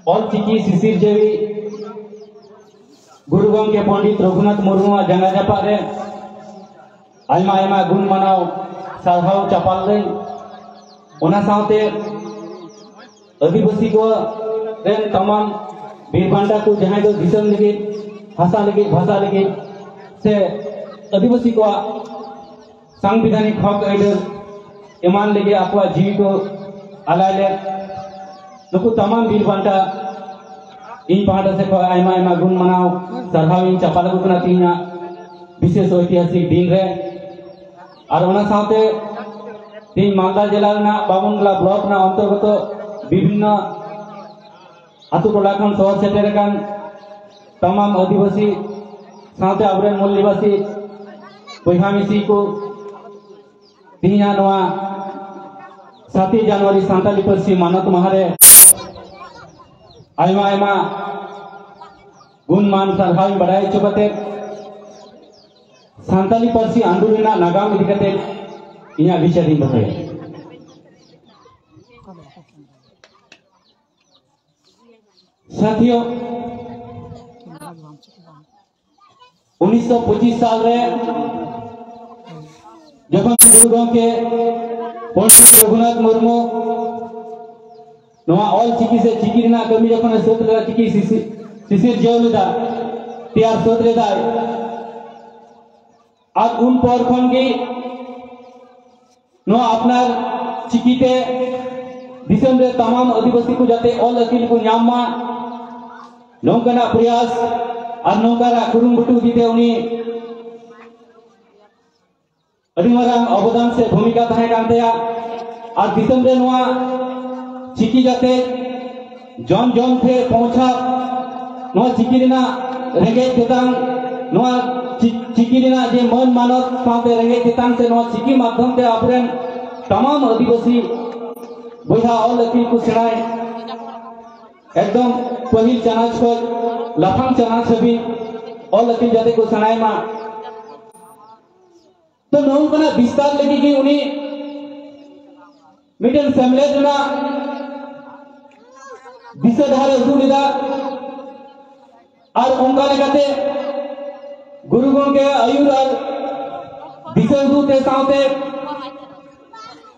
all चिकी सिसिर जेवी गुरु गंगे पंडित रघुनाथ मुर्मू जनाजा पारे आयमा आयमा गुण मानाव सारहाव चापाल रे ओना सावते आदिवासी को रेन तमाम बीरबांडा को जहां दो दिसम लगे भाषा लगे से आदिवासी को संविधानिक हक आइडर ईमान लगे आपवा जीवी को अलाले नुकु तमाम बीरबांडा इन पहाड़ा से आयमा आयमा गुण मनाव सरहाव इन चापाल गुना तीना विशेष ऐतिहासिक दिन रे और ओना सावते तीन मालदा जिला ना बाबनगला ब्लॉक ना अंतर्गत विभिन्न आतु टोला खन शहर सेटेर कान तमाम आदिवासी सावते आबरेन मूल निवासी बयहा मिसी को तीना नवा 7 जनवरी सान्ताली पार्सी मानत महारे आयमा आयमा गुण मान सरहाव बड़ाई चुकते सान्ताली पार्सी आंदोलन नागाम इदिकते इया विषय दिन बताए साथियों 1925 साल रे जब गुरु गंगे पंडित रघुनाथ मुर्मू नवा ऑल चिकी से चिकी ना कमी जखन सोत लेदा चिकी सिसिर जेवलेदा तैयार सोत लेदा आज उन पर खन के नो अपनार चिकीते दिसम रे तमाम आदिवासी को जाते ऑल अकिल को न्यामा नौकना प्रयास और नौकरा कुरुमुटु दीते उनी अडिमाराम अवदान से भूमिका तहे कांतेया और दिसम रे नोआ चिकी जाते जन जन थे पहुंचा नोआ चिकी रेना रेगे तेतांग नोआ चिकी रेना जे मन मानत साथे रेगे तेतांग से नोआ चिकी माध्यम ते आपरेन तमाम आदिवासी बया ऑल अकिल को सेणाय एकदम पहिल चनाच को लाफांग चनाच भी ऑल अकिल जाते को सेणाय मा तो नौकना विस्तार लगी कि उनी मिडल सेमलेज ना दिशा धारे उदुलिदा और उनका लगाते गुरु गंगे आयुर और दिशा उदुते सावते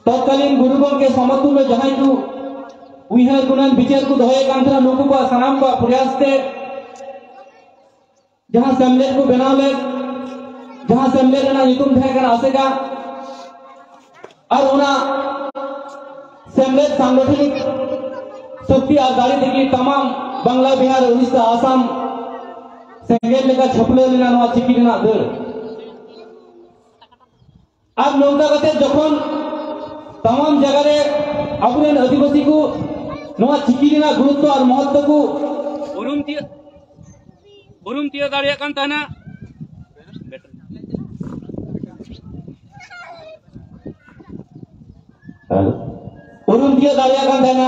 तत्कालीन गुरु गंगे समतु में जहां तू उइहर गुणन विचार को दोहे कांथरा लोगों को सनाम को प्रयास ते जहां सेमलेज को बनावे जहां सेमलेज ना युतुम थे कर आसेगा और उना सेमलेज सांगठनिक शक्ति आधारित देखी तमाम बांग्ला बिहार उड़ीसा आसाम सेंगेल लेका छपले लेना नवा चिकी लेना दर अब नौका कते जखन तमाम जगह रे अबरेन आदिवासी को नवा चिकी लेना गुरुत्व और महत्व को उरुम तिया दाड़िया कान ताना उरुम तिया दाड़िया कान ताना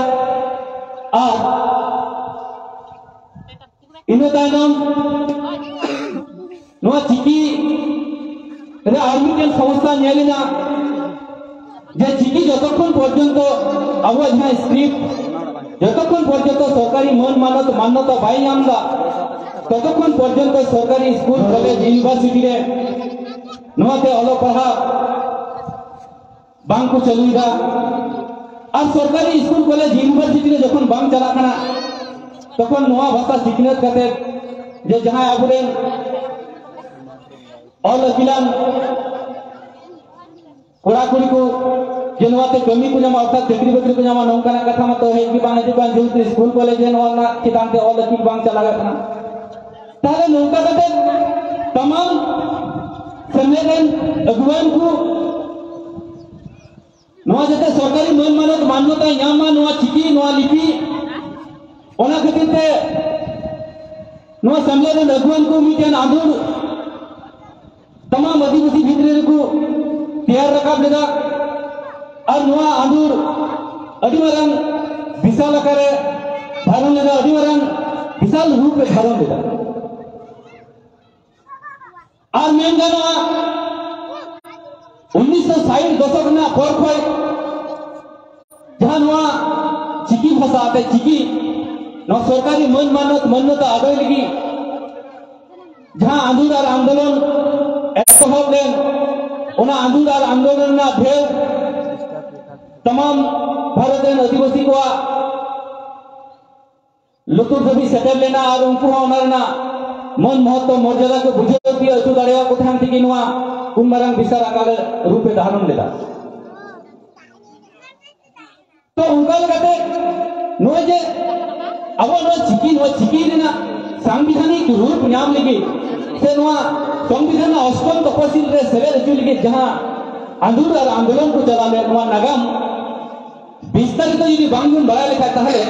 इन तायनम नवा चिकी रे आर्मी संस्था नेलिना जे चिकी जतक्षण पर्यंत अब जहां स्क्रिप्ट जतक्षण पर्यंत सरकारी मन मानत मान्यता बाई नामदा ततक्षण पर्यंत सरकारी स्कूल कॉलेज यूनिवर्सिटी रे नवाते अलो पढ़ा बांग को चलुदा और सरकारी स्कूल कॉलेज यूनिवर्सिटी रे जखन बांग चला खाना तखन नवा भाषा सिखनेत कते जे जहां अबरेन ऑल अकिलान कोड़ा कुड़ी को जनवाते कमी को जमा अर्थात चाकरी बाकरी को जमा नौकाना कथा मत है कि बांग जे जो स्कूल कॉलेज है नवा चितान ते ऑल अकिल बांग चला गना ताले नौका कते तमाम सम्मेलन अगुवान को नवा जते सरकारी मन मानत मान्यता यामा नवा चिकी नवा लिपि ओना खातिर ते नवा सम्मेलन अगुवान को मिटेन आंदोलन तमाम आदिवासी भितरे को तैयार रकाब लेदा और नवा आंदोलन अडिमारन विशाल आकारे धारण लेदा अडिमारन विशाल रूप में धारण लेदा और मेन गाना 1960 दशक ना पर खोय जहां नवा चिकी भाषा आते चिकी नौ सरकारी मन मानत मान्यता आदय लगी जहां आंदोलन आंदोलन एतहब लेन ओना आंदोलन आंदोलन ना भेव तमाम भारत रेन आदिवासी को लुतुर दबी सेटल लेना और उनको ओना मन महत्व मर्यादा को बुझाव दिया अचु दाड़ेवा को थान थी नोआ उन मारांग विशाल आकार रूपे धारण लेदा तो उनका लगाते नोए जे अब चिकी रेना सांविधानिक रूप नाम लगी से नोआ संविधान अष्टम तपसिल रे सेलेद अचु लगी जहां आंदोलन आंदोलन को चला ले नोआ नागाम विस्तारित यदि बांगुन बड़ा लेखा ताहले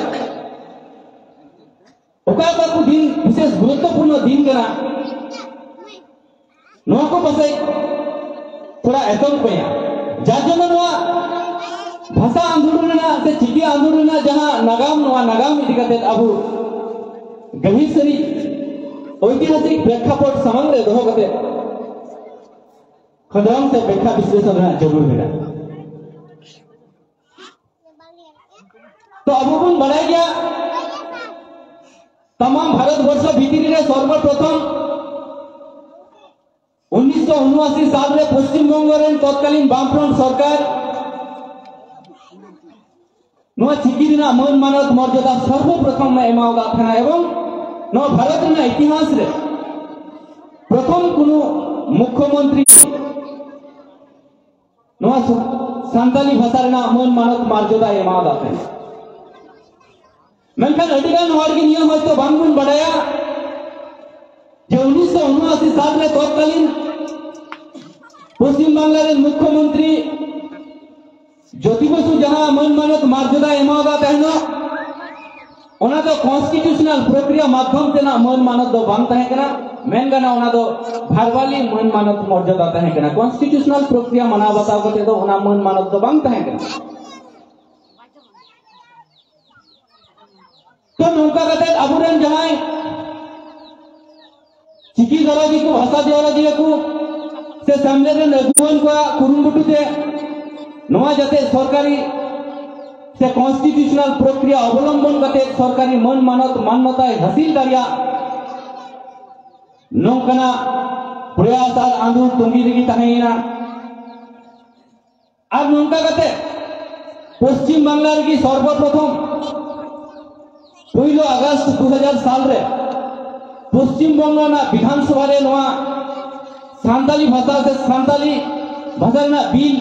ओका को दिन विशेष गुरुत्वपूर्ण दिन कना नोआ को पसे थोड़ा एतम पेया जाजन नोआ भाषा आंदोलन से चिकी आंदोलन जहां नागाम इदी कते अबु गहीर सरी ऐतिहासिक प्रेक्षापट सामने रे दोहो कते खदराम से व्याख्या विश्लेषण रहा जरूर मेरा तो अबु बन बढ़ाया गया तमाम भारतवर्ष भीतर रे सर्वप्रथम 1979 साल रे पश्चिम बंग रे तत्कालीन वामफ्रंट सरकार नोआ चिकी दिना मन मानत मर्यादा सर्वप्रथम में एमावदा था एवं नोआ भारत रेना इतिहास रे प्रथम कुनु मुख्यमंत्री नोआ सांताली भाषा रेना मन मानत मर्यादा एमावदा था मेनखान अडिगान हर के नियम है तो बांगुन बढ़ाया जो 1979 साल में तत्कालीन पश्चिम बांग्ला मुख्यमंत्री ज्योति बसु जहां मन मानत मर्यादा एमावदा तहनो ओना तो कॉन्स्टिट्यूशनल प्रक्रिया माध्यम से ना मन मानत दो बांग तहे कना मेन गना ओना दो भारवाली मन मानत मर्यादा तहे कना कॉन्स्टिट्यूशनल प्रक्रिया मना बताव कते दो ओना मन मानत दो बांग तहे कना तो नौका कते अबुरेन जहां चिकी दराजी को भाषा देवराजी को से सामने रे नगुवन को कुरुंगुटुते नोआ जाते सरकारी से कॉन्स्टिट्यूशनल प्रक्रिया अवलंबन करते सरकारी मन मानत मान्यता हासिल दाड़िया नौकना प्रयास और आंदोलन तुंगी लगी तहेना और नौका करते पश्चिम बांग्ला की सर्वप्रथम 1 अगस्त 2000 साल रे पश्चिम बंग ना विधानसभा रे नोआ सांताली भाषा से सांताली भाषा ना बिल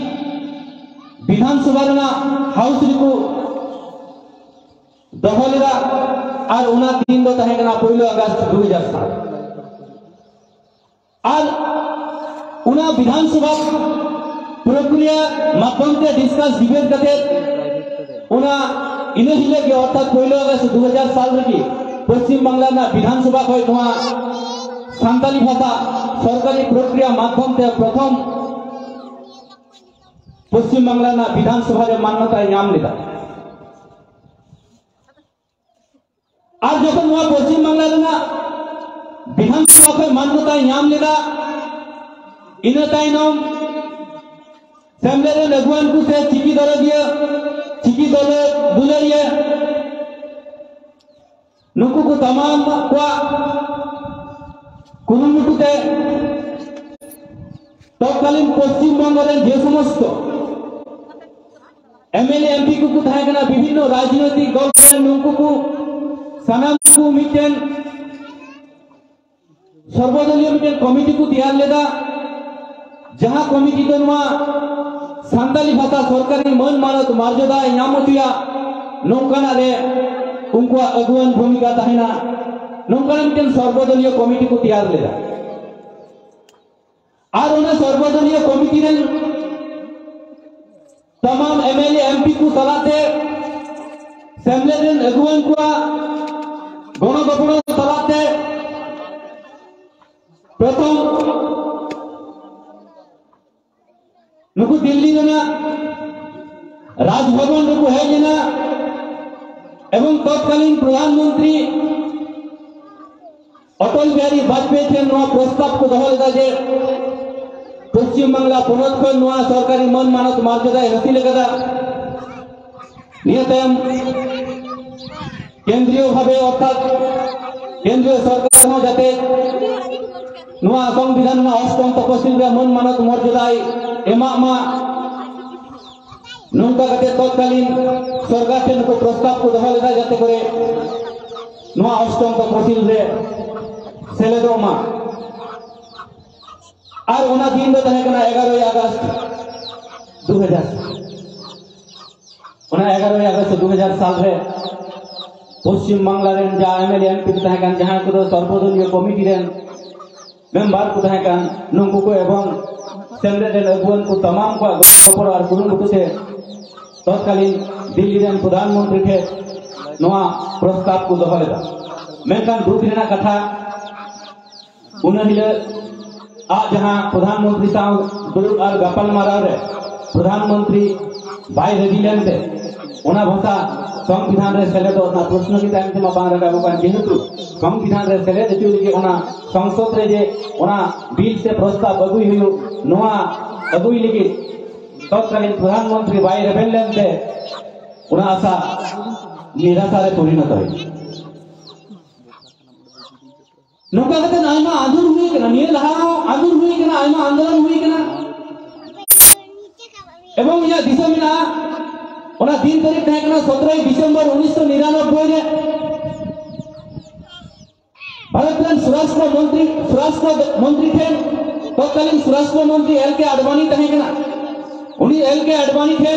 विधानसभा रेना हाउस को दहलेदा और उना दिन दो तहे कना 1 अगस्त 2000 साल और उना विधानसभा प्रक्रिया माध्यम से डिस्कस डिबेट करते उना इने हिले के अर्थात 1 अगस्त 2000 साल रे पश्चिम बांग्ला ना विधानसभा को नोआ सांताली भाषा सरकारी प्रक्रिया माध्यम से प्रथम पश्चिम बांग्ला ना विधानसभा रे मान्यता नाम लेदा आज जखन नोआ पश्चिम बांग्ला रेना विधानसभा को मान्यता नाम लेदा इने ताइनम सामने रे नगुआन को से चिकी दर दिया चिकी दल दुलरिया नुकु को तमाम को कुरुमुटुते तत्कालीन पश्चिम बंग रे जे समस्त एमएलए एमपी को थाहे कना विभिन्न राजनीतिक दल नुकु को सनाम को मिटेन सर्वदलीय मिटेन कमिटी को तैयार लेदा जहां कमिटी तो नोआ सांताली भाषा सरकारी मन मानत मर्यादा नामतिया नौकाना रे उनको अगुवन भूमिका तहेना नौकाना मिटेन सर्वदलीय कमिटी को तैयार लेदा और उन्हें सर्वदलीय कमिटी रे तमाम एमएलए एमपी को तलाते सामने रे अगुवन को गणगोपन तलाते प्रथम नुकु दिल्ली ना राजभवन नुकु है लेना एवं तत्कालीन प्रधानमंत्री अटल बिहारी वाजपेयी थे नोआ प्रस्ताव को दहल दा जे पश्चिम बांग्ला पुनः को नोआ सरकारी मन मानत मर्यादा हासिल कदा नियतम केंद्रीय भावे अर्थात केंद्रीय सरकार हो जाते नुआ संविधान में अष्टम तपसिल रे मन मानत मर्यादाय एमा नौका कते तत्कालीन सरकार ठेन को प्रस्ताव को दहा लेदा जाते करे नुआ अष्टम तपसिल रे सेलेदो मा और उना दिन दो तहे कना 11 अगस्त 2000 उना 11 अगस्त 2000 साल रे पश्चिम बांग्ला रेन जा एमएलए एमपी तहे कन जहां को सर्वदलीय कमिटी रेन मेंबर को तहे कन नुंकु को एवं सेमरेट अगुवन को तमाम को गोपर और गुरुमुटु से तत्कालीन दिल्ली रेन प्रधानमंत्री थे नवा प्रस्ताव को दहा लेदा मेनखान दुख रेना कथा उनहिले आ जहां प्रधानमंत्री साव दुरुब और गपल मारा रे प्रधानमंत्री बाय रेजिलेंट थे ओना भाषा संविधान रे सेलेद ना प्रश्न की टाइम मा बांग रखा बका जेहेतु संविधान रे सेलेद चुली के ओना संसद रे जे ओना बिल से प्रस्ताव अगुई हुयो नोआ अगुई लिखि तत्कालीन प्रधानमंत्री बाय रेबेलेंट थे ओना आशा निराशा रे परिणत है नौका कते आयमा आंदोलन हुई कना निये लहा आंदोलन हुई कना आयमा आंदोलन हुई कना एवं या दिशा मिना ओना दिन तारीख तहे कना 17 दिसंबर 1999 रे भारत रेन स्वराष्ट्र मंत्री थे तत्कालीन स्वराष्ट्र मंत्री एल के आडवाणी तहे कना उनी एल के आडवाणी थे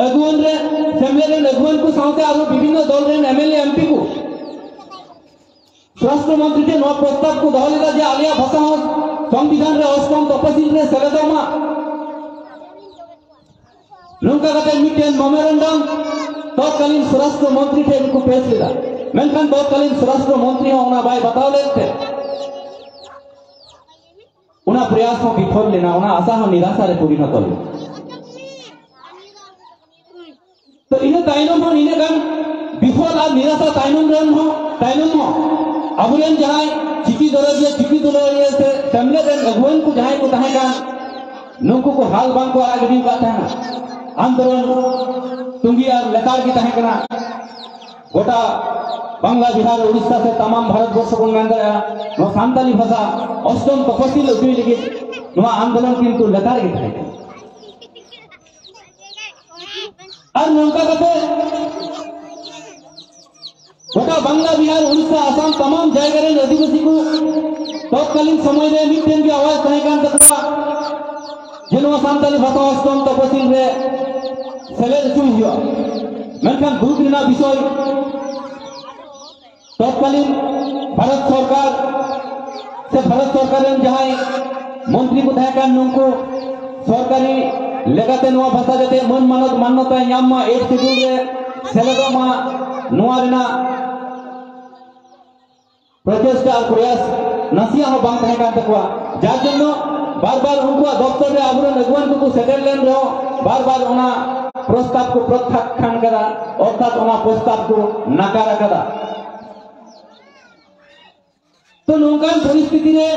अगुवन रे फैमिली रे अगुवन को साथे आरो विभिन्न दल रे एमएलए एमपी को स्वराष्ट्र मंत्री थे नौ प्रस्ताव को दहा लेदा जे आलिया भाषा संविधान रे अष्टम तपसिल रे सेलेदमा नौका कते मिटेन मेमोरेंडम तत्कालीन स्वराष्ट्र मंत्री थे इनको पेश लेदा मेनखान तत्कालीन स्वराष्ट्र मंत्री होना बाय बताव लेते उना प्रयास में विफल लेना उना आशा हो निराशा रे परिणत ले तो इने ताइनम हो इने गान विफल और निराशा ताइनम हो अबुलेन जहां चिकी दरदिया से फैमिली रे अगुवन को जहां को तहे का नुको को हाल बांग को आगदी बात है आंदोलन तुंगी और लेतार की तहे कना गोटा बांग्ला बिहार उड़ीसा से तमाम भारतवर्ष को मेंदरा नो सांताली भाषा अष्टम तपसिल उठुई लगी नो आंदोलन किंतु लेतार की तहे और नौका कते गोटा बांग्ला बिहार उड़ीसा आसाम तमाम जायगा रे आदिवासी को तत्कालीन समय रे मिटेन की आवाज तहे कान तकवा जेनो सांताली भाषा अष्टम तपसिल रे सेलेद चुई हुआ मेनखान दुख रेना विषय तत्कालीन भारत सरकार रे जहां मंत्री को तहे कान नुको सरकारी लेगाते नवा भाषा जते मन मानत मान्यता याम मा 8 शेड्यूल रे सेलेदमा नवा रेना प्रचेष्टा और प्रयास नसिया हो बांग तहे कान तकवा जार जन्नो बार-बार उनको दफ्तर रे आबरन अगुवन को सेटल लेन रहो बार-बार ओना प्रस्ताव को प्रत्याख्यान करा अर्थात ओना प्रस्ताव को नकार करा तो नौकान परिस्थिति रे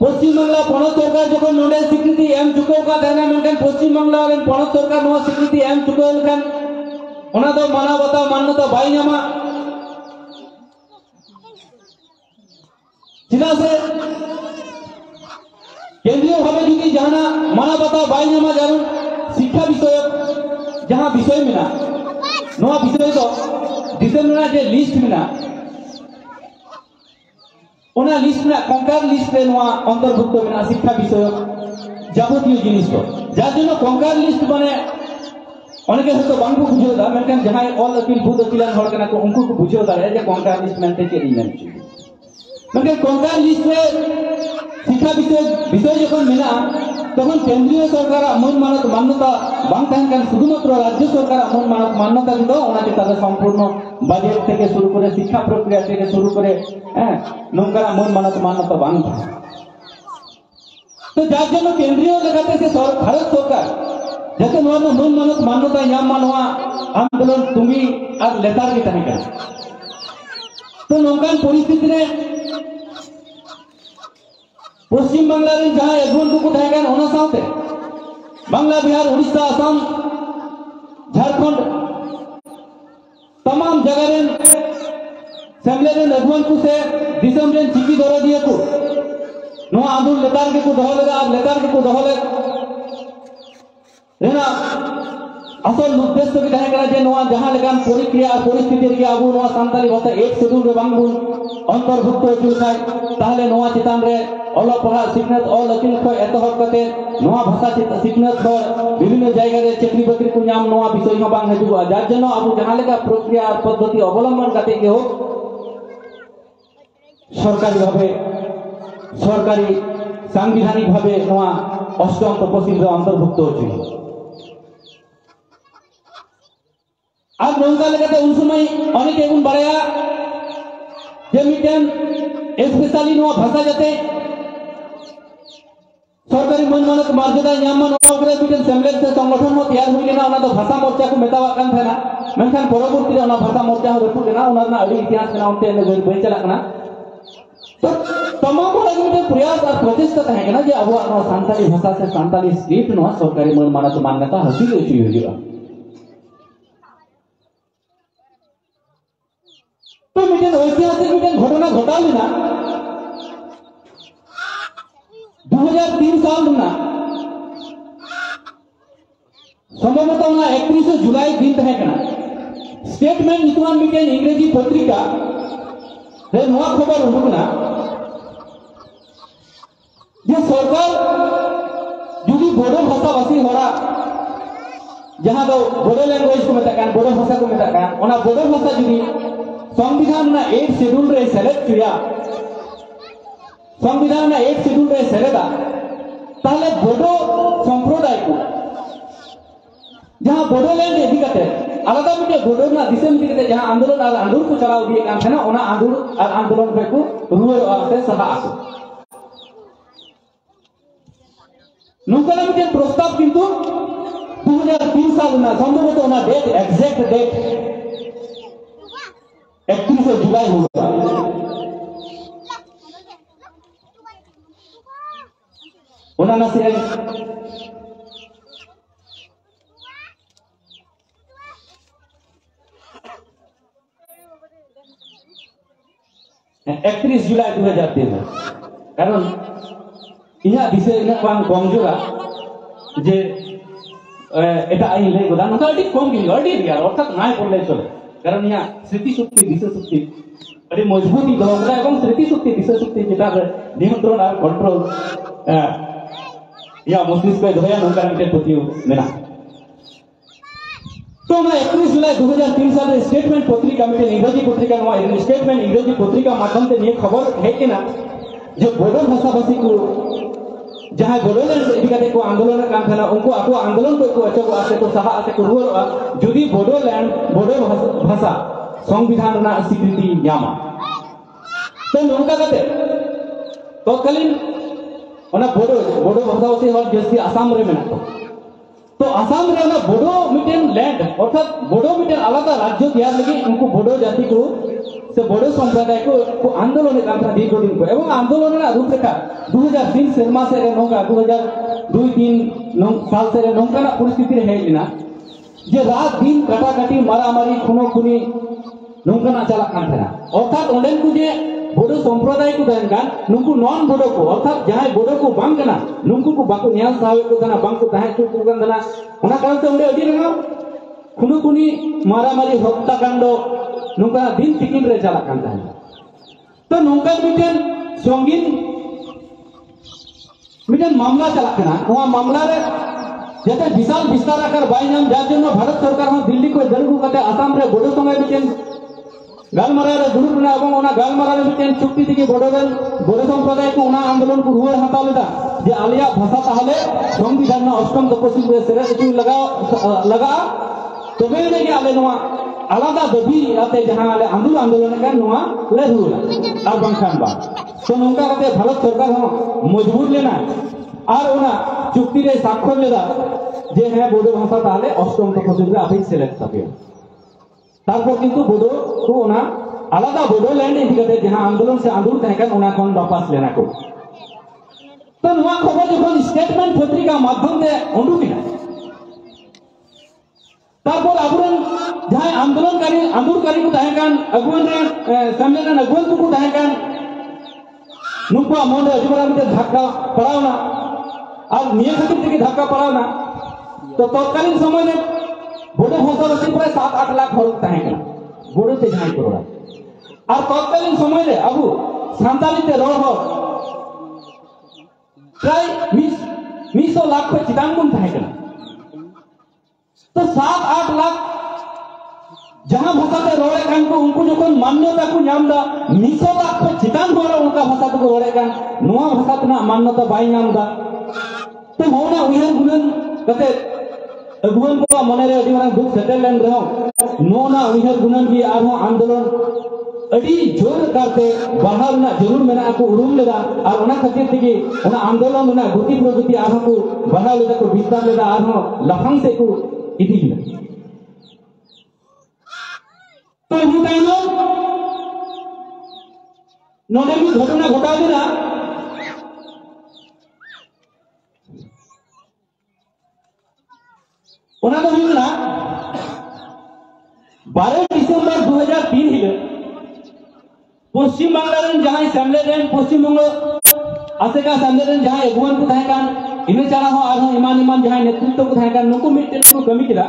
पश्चिम बांग्ला पणत सरकार जखन नोडे स्वीकृति एम चुको का देना मेनखान पश्चिम बांग्ला रे पणत सरकार नो स्वीकृति एम चुको लेखान ओना दो मानवता मान्यता बाई नामा चिना से केंद्रीय भावे जुदी जाना मानवता बाई नामा जानु शिक्षा विषय जहां विषय मिना नोआ विषय तो दिसना जे लिस्ट मिना ओना लिस्ट में कंकार लिस्ट रे नोआ अंतर्भुक्त मिना शिक्षा विषय जाबतीय जिनिस तो जार जनो कंकार लिस्ट बने अनेके हतो बांगु बुझो दा मेनखान जहां ऑल अपील बुध अपिलान हड़ कना को उनको को बुझो दा जे कंकार लिस्ट मेनते के इमेंट मेनके कंकार लिस्ट में शिक्षा विषय जखन मिना तखन केंद्रीय सरकार मन मानत मान्यता बांग तहन कान शुधुमात्र राज्य सरकार मन मानत मान्यता दिदो ओना चिता संपूर्ण बजट থেকে শুরু করে শিক্ষা প্রক্রিয়া থেকে শুরু করে নৌকারা मन मानत मान्यता बांग तो जार जन्य केंद्रीय लेखाते से भारत सरकार जैसे नोआ मन मानत मान्यता याम मानवा आंदोलन तुंगी और लेतार की तहे का तो नौकान परिस्थिति रे पश्चिम बांग्ला रे जहां एगुन को तहे कान ओना साथे बांग्ला बिहार उड़ीसा आसाम झारखंड तमाम जगह रेन सेमलेन अगुवन को से दिसम रेन चिकी दौरा दिया को नो आंदोलन लेतार के को दहले आप लेतार के को दहले रेना असल उद्देश्य भी तहे करा जे नोआ जहां लेकान प्रक्रिया परिस्थिति रे आबू नोआ सांताली भाषा एक शेड्यूल रे बांगबुन अंतर्भुक्त होचु खाय ताहले नोआ चितान रे अल पढ़ा सिखनत अल अकिल खय एतहब कते नोआ भाषा सिखनत हर विभिन्न जायगा रे चाकरी बाकरी को नाम नोआ विषय हो बांग हजुआ जार जनो आबू जहां लेका प्रक्रिया पद्धति अवलंबन कते के हो सरकारी भावे सरकारी सांविधानिक भावे नोआ अष्टम तपसिल रे अंतर्भुक्त होचु आज नौका लेकाते उन समय अनेक एगुन बाड़ाया जे मिटेन स्पेशली नोआ भाषा जाते सरकारी मनमानक मर्यादा ᱧᱟᱢ ᱱᱚᱣᱟ ᱠᱚᱨᱮ ᱢᱤᱫᱴᱮᱱ ᱥᱮᱢᱞᱮᱫ ᱥᱮ ᱥᱚᱝᱜᱚঠᱚᱱ ᱦᱚᱸ ᱛᱮᱭᱟᱨ ᱦᱩᱭ ᱞᱮᱱᱟ ᱚᱱᱟ ᱫᱚ ᱵᱷᱟষᱟ ᱢᱳᱨᱪᱟ ᱠᱚ ᱢᱮᱛᱟᱣᱟᱜ ᱠᱟᱱ ᱛᱟᱦᱮᱱᱟ ᱢᱮᱱᱠᱷᱟन ᱯᱚᱨᱚᱵᱚᱨᱛᱤ ᱨᱮ ᱚᱱᱟ ᱵᱷᱟषᱟ ᱢᱳᱨᱪᱟ ᱦᱚᱸ ᱨᱟᱹᱯᱩᱫ ᱞᱮᱱᱟ ᱚᱱᱟ ᱨᱮᱱᱟᱜ ᱟᱹᱰᱤ इतिहास ᱠᱟᱱᱟ ᱚᱱᱛᱮ ᱵᱟᱹᱧ ᱪᱟᱞᱟᱜ ᱠᱟᱱᱟ तो तमाम हर मिटे प्रयास और प्रचेष्टा तहे कना जे अब नो सांताली भाषा से सांताली स्क्रिप्ट नो सरकारी मनमानक मान्यता हासिल होची होलिया तो मिटे ऐतिहासिक मिटे घटना घटा लेना 2003 साल ना संभवतः 31 जुलाई दिन तहे कना स्टेटमेंट इतवान मिटे इंग्रेजी पत्रिका रे नोआ खबर उडुकना जे सरकार जुदी बोडो भाषा भाषी होरा जहां दो बोडो लैंग्वेज को मेता बोडो भाषा को मेता ओना बोडो भाषा जुदी संविधान ना 8 शेड्यूल रे सेलेक्ट किया संविधान ना 8 शेड्यूल रे सेलेदा ताले बोडो संप्रदाय को जहां बोडोलैंड इदी कते आलादा मिटे बोडो ना दिसम इदी कते जहां आंदोलन और आंदोलन को चलाव दिए कान थना ओना आंदोलन पे को रुवर आते सहा आसो नोकला मिटे प्रस्ताव किंतु 2003 साल ना संभवतः ओना डेट एग्जैक्ट डेट 31 जुलाई हुआ ओना ना से 31 जुलाई 2003 कारण इना दिसे इना बांग कमजोरा जे एटा आई ले गोदा नका अडी कम गिनी अडी यार अर्थात नाय पड़ले चले कारण इना स्मृति शक्ति दिशा शक्ति अडी मजबूती दोगरा एवं स्मृति शक्ति दिशा शक्ति जेटा नियंत्रण और कंट्रोल या मस्तिष्क पे धोया नका मिटे पतियो मेना तो मैं 31 जुलाई 2003 साल में स्टेटमेंट पत्रिका में इंग्रेजी पत्रिका नवा स्टेटमेंट इंग्रेजी पत्रिका माध्यम से ये खबर है कि ना जो बोडो भाषा भाषी को जहां बोडोलैंड इदिकाते को आंदोलन कान थाना उनको आको आंदोलन को अचो आसे को सहा आसे को रुवा जुदी बोडोलैंड बोडो भाषा संविधान ना स्वीकृति न्यामा तो नोंका कते तत्कालीन ओना बोडो भाषा भाषी हर जैसे आसाम रे मेना तो आसाम रे ना बोडो मिटेन लैंड अर्थात बोडो मिटेन आलादा राज्य तैयार लगी उनको बोडो जाति को से बोडो संप्रदाय को आंदोलन कान था दीर्घ दिन को एवं आंदोलन ना रूपरेखा 2003 सेरमा से रे नोंगा 2002-3 साल से रे नोंका ना परिस्थिति रे हेलिना जे रात दिन काटाकाटी मारामारी खुनो खुनी नोंका ना चला कान था अर्थात ओंडेन को जे बोडो संप्रदाय को देनकान नुंकु नॉन बोडो को अर्थात जहां बोडो को बांग कना नुंकु को बाको न्याल सावे को दना बांग को ताहे को दना ओना कारण से ओंडे अडी रंगा खुनु कुनी मारामारी हत्याकांड नुंका दिन तिकिन रे चला कान ताहे तो नुंका मिटेन संगीन मामला चला कना नोआ मामला रे जते विशाल विस्तार आकार बाय नाम जार जन्य भारत सरकार हो दिल्ली को दरगु कते आसाम रे बोडो संगे मिटेन गालमारा रे दुरुप ना एवं ओना गालमारा रे मिटेन चुक्ति दिके बोडो संप्रदाय को ओना आंदोलन को रुवर हताव लेदा जे आलिया भाषा ताहले संविधान ना अष्टम तपसिल रे सेरे चु लगा तबे ने के आले नोआ आलादा दबी आते जहां आले आंदोलन का नोआ ले रुला और बंखान बा तो नोंका कते भारत सरकार हो मजबूर लेना और ओना चुक्ति रे स्वाक्षर लेदा जे है बोडो भाषा ताहले अष्टम तपसिल रे आफै सिलेक्ट थाके तारपर किंतु बोडो को ओना आलादा बोडोलैंड इदी कते जहां आंदोलन से आंदोलन तहे कान ओना कोन वापस लेना को तो नोआ खबर जखन स्टेटमेंट पत्रिका माध्यम से उडुकिना तारपर आबुरन जहां आंदोलनकारी को तहकान अगुवन रे सामने अगुवन को तहकान नुकुआ मोंडे अजमरा में धक्का पड़ावना और निये खातिर तेगे धक्का पड़ावना तो तत्कालीन समय में बोडो भाषाभाषी प्राय 7-8 लाख हर तहकान बोडो ते जहां करोड़ा और तत्कालीन समय रे अब सान्ताली ते रोड हो प्राय 200 लाख को चितान गुण तहकान तो 7-8 लाख जहां भाषा ते रोड़े कान को उनको जोखन मान्यता को नामदा 200 लाख को चितान होरा उनका भाषा को रोड़े कान नोआ भाषा तना मान्यता बाई नामदा तो होना उहर गुणन कते अगुवन को मने रे अडी मारन दुख सेटल लेन रहो नोना उहर गुणन की आरो आंदोलन अडी जोर करते बाहर ना जरूर मेना को उरुम लेदा और ओना खातिर तिगी ओना आंदोलन ना गति प्रगति आरो को बढ़ा लेदा को विस्तार लेदा आरो लफंग से को इदी लेदा तो इन टाइम नोडे की घटना घटा देना ओना तो हुई ना 12 डिसेंबर 2003 हिले पश्चिम बांग्लादेश जहां सामलेदेन पश्चिम बंग आसेका सामलेदेन जहां अगुवन को तहकान इने चारा हो आरो ईमान जहां नेतृत्व को तहकान नुको मिटन को कमी किला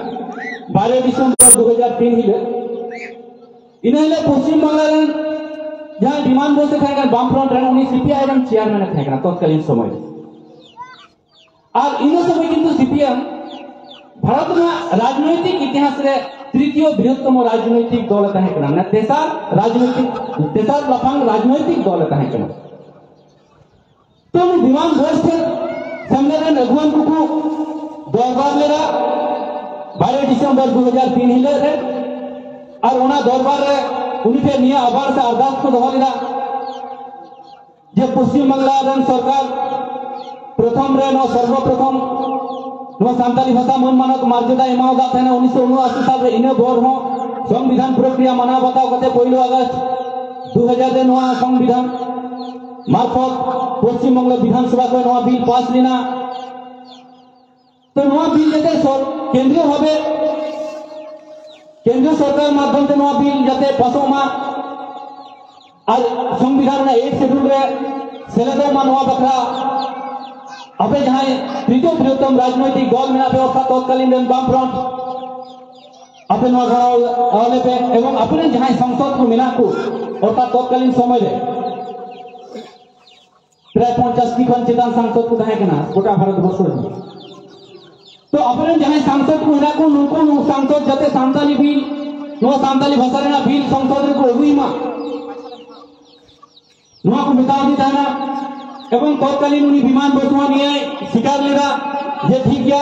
12 डिसेंबर 2003 हिले इने पश्चिम बांग्लादेश जहां विमान बसे तहकान बामफ्रंट रे उनी सीपीआई रन चेयरमैन तहकान तत्कालीन समय और इने समय किंतु सीपीएम भारत में राजनैतिक इतिहास रे तृतीय बृहत्तम राजनैतिक दल तहकान ना तेसार लफांग राजनैतिक दल तहकान तो विमान बस से सामने अगुवन को दरबार लेरा 12 डिसेंबर 2003 हिले रे और ओना दरबार रे उनी पे निया आभार से अरदास को दहो लेरा जे पश्चिम बांग्ला रन सरकार प्रथम रे न सर्वप्रथम नो सान्ताली भाषा मन मानक मर्यादा एमावदा थाना 1979 साल रे इने बोर हो संविधान प्रक्रिया मना बताओ कते 1 अगस्त 2000 रे नवा संविधान मार्फत पश्चिम बंग विधानसभा को नवा बिल पास लेना तो नवा बिल जते केंद्रीय भावे केंद्र सरकार माध्यम से नवा बिल जते पासोमा और संविधान ना 1 शेड्यूल रे सेलेदो मा नवा बखरा अबे जहां तृतीय बृहत्तम राजनैतिक दल में व्यवस्था तत्कालीन बामफ्रंट अपने नवाले पे एवं अपने जहां संसद को मिला को अर्थात तत्कालीन समय रे प्राय 50 की खन चेतन संसद को तहकना गोटा भारत वर्ष तो अपने जहां संसद को मिला को नुको संसद जते सान्ताली बिल नो सान्ताली भाषा रे बिल संसद को हुई मा नुआ को मिटा दी थाना एवं तत्कालीन उनी विमान बसुआ निये स्वीकार लेदा ये ठीक गया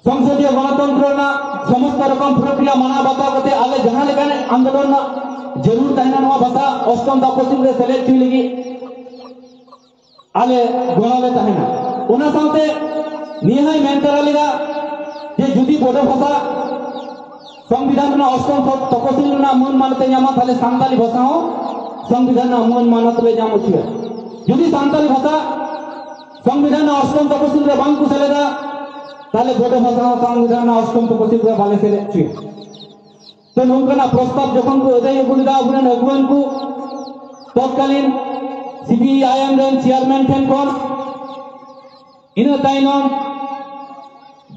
संसदीय गणतंत्र ना समस्त रकम प्रक्रिया मना बता कते आले जहां लेकाने आंदोलन ना जरूर तहना नवा भाषा अष्टम तपसिल रे सेलेक्ट हुई लगी आले गणाले तहना ओना साथे निहाय मेन करा लेदा जे जुदी बोडो भाषा संविधान ना अष्टम तपसिल ना मन मानते ᱧᱟᱢᱟ ताले सान्ताली भाषा हो संविधान मन मानत ले जाम छिए यदि सान्ताली भाषा संविधान अष्टम तपसिल रे बांग को सेलेदा ताले बोडो भाषा संविधान अष्टम तपसिल रे बाले सेले छिए तो नोंकना प्रस्ताव जखन को अदय गुलिदा अबुन अगुवन को तत्कालीन सीपीआईएम रन चेयरमैन ठेन कोन इन ताइनम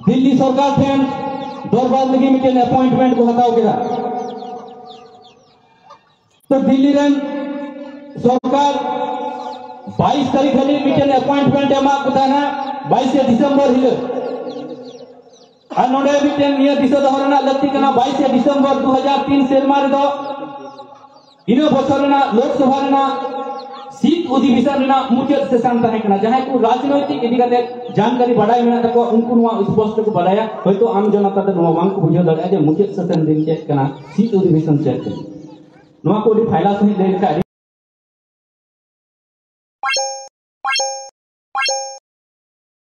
दिल्ली सरकार ठेन दरबार लगी मिटेन अपॉइंटमेंट को हटाओ केदा तो दिल्ली रन सरकार 22 तारीख हली मिटेन अपॉइंटमेंट एमा कुताना 22 दिसंबर हिले आ नोडे मिटेन निया दिसो दहरना लक्ति कना 22 दिसंबर 2003 सेरमा रे दो इनो बछरना लोकसभा रेना सीट अधिवेशन रेना मुख्य सेशन तहे कना जहां को राजनैतिक इदी कते जानकारी बढ़ाई मेना तको उनको नुआ स्पष्ट को बढ़ाया होयतो आम जनता ते नुआ बांग को बुझो दरे जे मुख्य सेशन दिन के कना सीट अधिवेशन चेक नुआ को फायदा सही दे का